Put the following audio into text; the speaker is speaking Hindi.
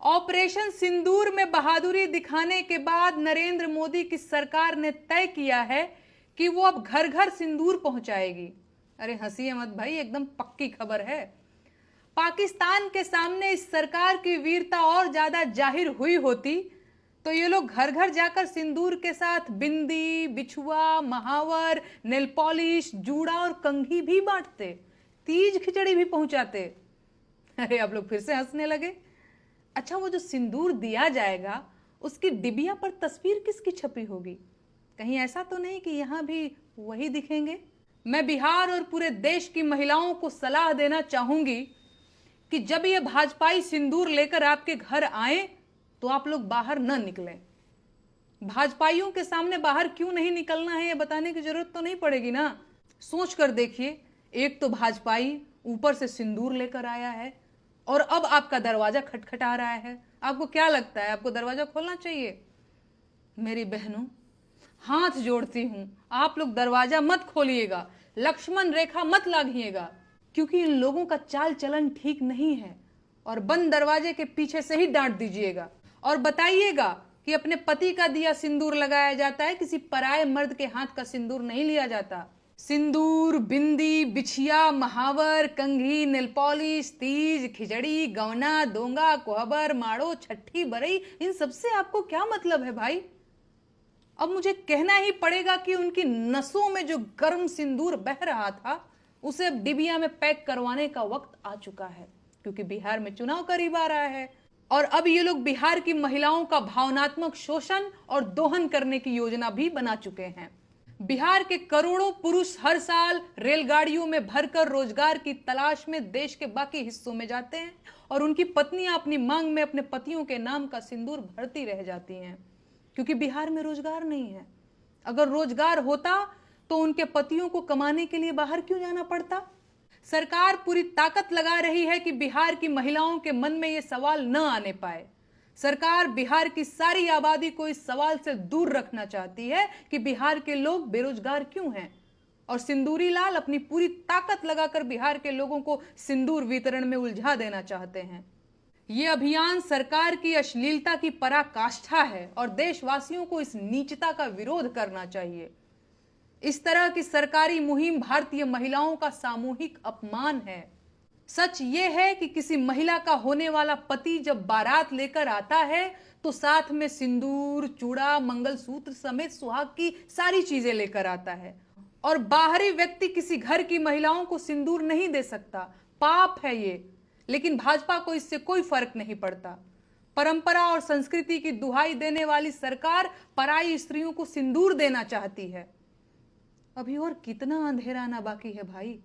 ऑपरेशन सिंदूर में बहादुरी दिखाने के बाद नरेंद्र मोदी की सरकार ने तय किया है कि वो अब घर घर सिंदूर पहुंचाएगी। अरे हंसिए मत भाई, एकदम पक्की खबर है। पाकिस्तान के सामने इस सरकार की वीरता और ज्यादा जाहिर हुई होती तो ये लोग घर घर जाकर सिंदूर के साथ बिंदी, बिछुआ, महावर, नेल पॉलिश, जूड़ा और कंघी भी बांटते, तीज खिचड़ी भी पहुंचाते। अरे आप लोग फिर से हंसने लगे। अच्छा, वो जो सिंदूर दिया जाएगा उसकी डिबिया पर तस्वीर किसकी छपी होगी? कहीं ऐसा तो नहीं कि यहां भी वही दिखेंगे? मैं बिहार और पूरे देश की महिलाओं को सलाह देना चाहूंगी कि जब ये भाजपाई सिंदूर लेकर आपके घर आए तो आप लोग बाहर न निकलें। भाजपाइयों के सामने बाहर क्यों नहीं निकलना है ये बताने की जरूरत तो नहीं पड़ेगी ना। सोच कर देखिए, एक तो भाजपाई ऊपर से सिंदूर लेकर आया है और अब आपका दरवाजा खटखटा रहा है। आपको क्या लगता है, आपको दरवाजा खोलना चाहिए? मेरी बहनों, हाथ जोड़ती हूं, आप लोग दरवाजा मत खोलिएगा, लक्ष्मण रेखा मत लागिएगा, क्योंकि इन लोगों का चाल चलन ठीक नहीं है। और बंद दरवाजे के पीछे से ही डांट दीजिएगा और बताइएगा कि अपने पति का दिया सिंदूर लगाया जाता है, किसी पराये मर्द के हाथ का सिंदूर नहीं लिया जाता। सिंदूर, बिंदी, बिछिया, महावर, कंघी, नेल पॉलिश, तीज, खिचड़ी, गवना, दोंगा, कोहबर, माड़ो, छठी, बरई, इन सबसे आपको क्या मतलब है भाई? अब मुझे कहना ही पड़ेगा कि उनकी नसों में जो गर्म सिंदूर बह रहा था उसे अब डिबिया में पैक करवाने का वक्त आ चुका है, क्योंकि बिहार में चुनाव करीब आ रहा है और अब ये लोग बिहार की महिलाओं का भावनात्मक शोषण और दोहन करने की योजना भी बना चुके हैं। बिहार के करोड़ों पुरुष हर साल रेलगाड़ियों में भरकर रोजगार की तलाश में देश के बाकी हिस्सों में जाते हैं और उनकी पत्नियां अपनी मांग में अपने पतियों के नाम का सिंदूर भरती रह जाती हैं, क्योंकि बिहार में रोजगार नहीं है। अगर रोजगार होता तो उनके पतियों को कमाने के लिए बाहर क्यों जाना पड़ता? सरकार पूरी ताकत लगा रही है कि बिहार की महिलाओं के मन में यह सवाल न आने पाए। सरकार बिहार की सारी आबादी को इस सवाल से दूर रखना चाहती है कि बिहार के लोग बेरोजगार क्यों हैं, और सिंदूरी लाल अपनी पूरी ताकत लगाकर बिहार के लोगों को सिंदूर वितरण में उलझा देना चाहते हैं। यह अभियान सरकार की अश्लीलता की पराकाष्ठा है और देशवासियों को इस नीचता का विरोध करना चाहिए। इस तरह की सरकारी मुहिम भारतीय महिलाओं का सामूहिक अपमान है। सच यह है कि किसी महिला का होने वाला पति जब बारात लेकर आता है तो साथ में सिंदूर, चूड़ा, मंगलसूत्र समेत सुहाग की सारी चीजें लेकर आता है, और बाहरी व्यक्ति किसी घर की महिलाओं को सिंदूर नहीं दे सकता। पाप है ये। लेकिन भाजपा को इससे कोई फर्क नहीं पड़ता। परंपरा और संस्कृति की दुहाई देने वाली सरकार पराई स्त्रियों को सिंदूर देना चाहती है। अभी और कितना अंधेरा आना बाकी है भाई।